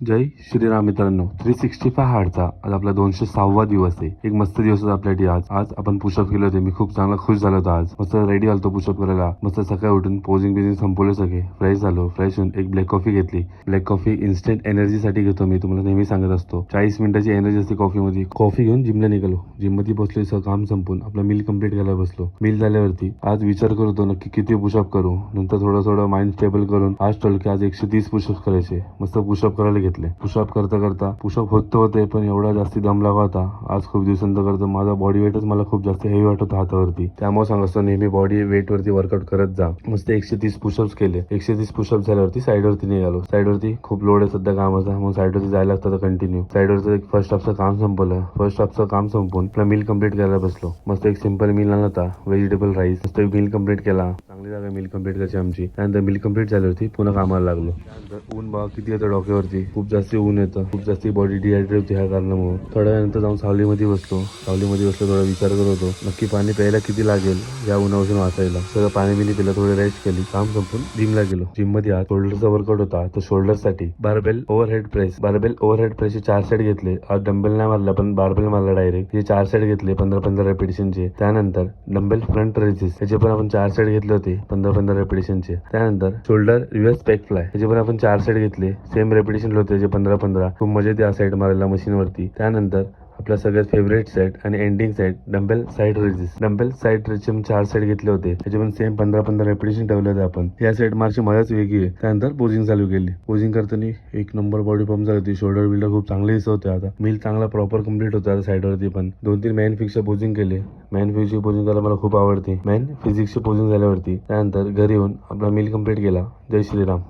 जय श्रीराम मित्रांनो. 365 हार्डचा आज आपला 206वा दिवस आहे. एक मस्त दिवस होता आपल्यासाठी आज. आज आपण पुशअप केले होते. मी खूप चांगला खुश झालो होतो आज. मस्त रेडी आलतो पुशअप करायला. मस्त सकाळी उठून पोजिंग संपवले सगळे. फ्रेश झालो. फ्रेश होऊन एक ब्लॅक कॉफी घेतली. ब्लॅक कॉफी इन्स्टंट एनर्जीसाठी घेतो मी, तुम्हाला नेहमी सांगत असतो. 40 मिनिटाची एनर्जी असते कॉफीमध्ये. कॉफी घेऊन जिमला निघालो. जिममध्ये बसलो, सगळं काम संपून आपला मील कंप्लीट करायला बसलो. मील झाल्यावरती आज विचार करत होतो नक्की किती पुशअप करू. नंतर थोडं माइंड स्टेबल करून आज ठरवलं की आज 130 पुशअप करायचे. मस्त पुशअप करायला घेतले. पुशअप करता पुशअप होते पण एवढा जास्ती दम लागला होता. आज खूप दिवसांचा करतो. माझा बॉडी वेटच मला खूप जास्त हेवी वाटत होता हातावरती. त्यामुळे सांगतो नेहमी बॉडी वेट वरती वर्कआउट करत जा. मस्त 130 पुशअप्स केले. 130 पुशअप झाल्यावरती साईडवरती निघालो. साईडवरती खूप लोड आहे सध्या कामाचा, मग साईडवरती जायला लागतं कंटिन्यू. साईडवरचं एक फर्स्ट हाफचं काम संपवलं. फर्स्ट हाफचं काम संपवून आपला मील कंप्लीट करायला बसलो. मस्त एक सिंपल मील आणला होता, व्हेजिटेबल राईस. मस्त मील कंप्लीट केला. चांगली जागा मील कंप्लीट करायची आमची. त्यानंतर मील कंप्लीट झाल्यावरती पुन्हा कामाला लागलो. त्यानंतर ऊन बघा किती येतं डोक्यावरती. खूप जास्त ऊन येतं. खूप जास्त बॉडी डिहायड्रेट होती ह्या कारणामुळे. थोड्या वेळानंतर जाऊन सावलीमध्ये बसलो. थोडा विचार करत होतो नक्की पाणी प्यायला किती लागेल या उन्हापासून वाचायला. सगळं पाणी बिनी पिलं, थोडी रेस्ट केली, काम संपून जिमला गेलो. जिम मध्ये आज शोल्डरचा वर्कआउट होता. तर शोल्डर साठी बारबेल ओव्हरहेड प्रेसचे 4 सेट घेतले. आज डंबेल नाही मारला पण बारबेल मारला डायरेक्ट. हे 4 सेट घेतले 15-15 रेपिटेशनचे. त्यानंतर डंबेल फ्रंट रेझिस त्याचे पण आपण 4 सेट घेतले होते 15-15 रेपिटेशनचे. त्यानंतर शोल्डर रिव्हर्स बॅक फ्लाय त्याचे पण आपण 4 सेट घेतले. सेम रेपिटेशन होते त्याचे 15-15. खूप मजा येते साईड मारायला मशीन वरती. त्यानंतर आपला सगळ्यात फेवरेट सेट आणि ending set dumbbell side raises. Dumbbell side raises 4 set घेतले होते. त्याचे पण सेम 15-15 रेपिटेशन ठेवले होते आपण. या सेट मारची मजाच वेगळी आहे. त्यानंतर पोजिंग चालू केली. पोजिंग करताना एक नंबर बॉडी पंप झाली होती. शोल्डर बिल्डर खूप चांगले दिसत होते. आता मील चांगला प्रॉपर कम्प्लीट होता आता साईडवरती पण. 2-3 मॅन फिक्सचे पोजिंग केले. मॅन फिक्सची पोजिंग करायला मला खूप आवडते. मॅन फिजिक्सची पोजिंग झाल्यावरती त्यानंतर घरी येऊन आपला मील कंप्लीट केला. जय श्रीराम.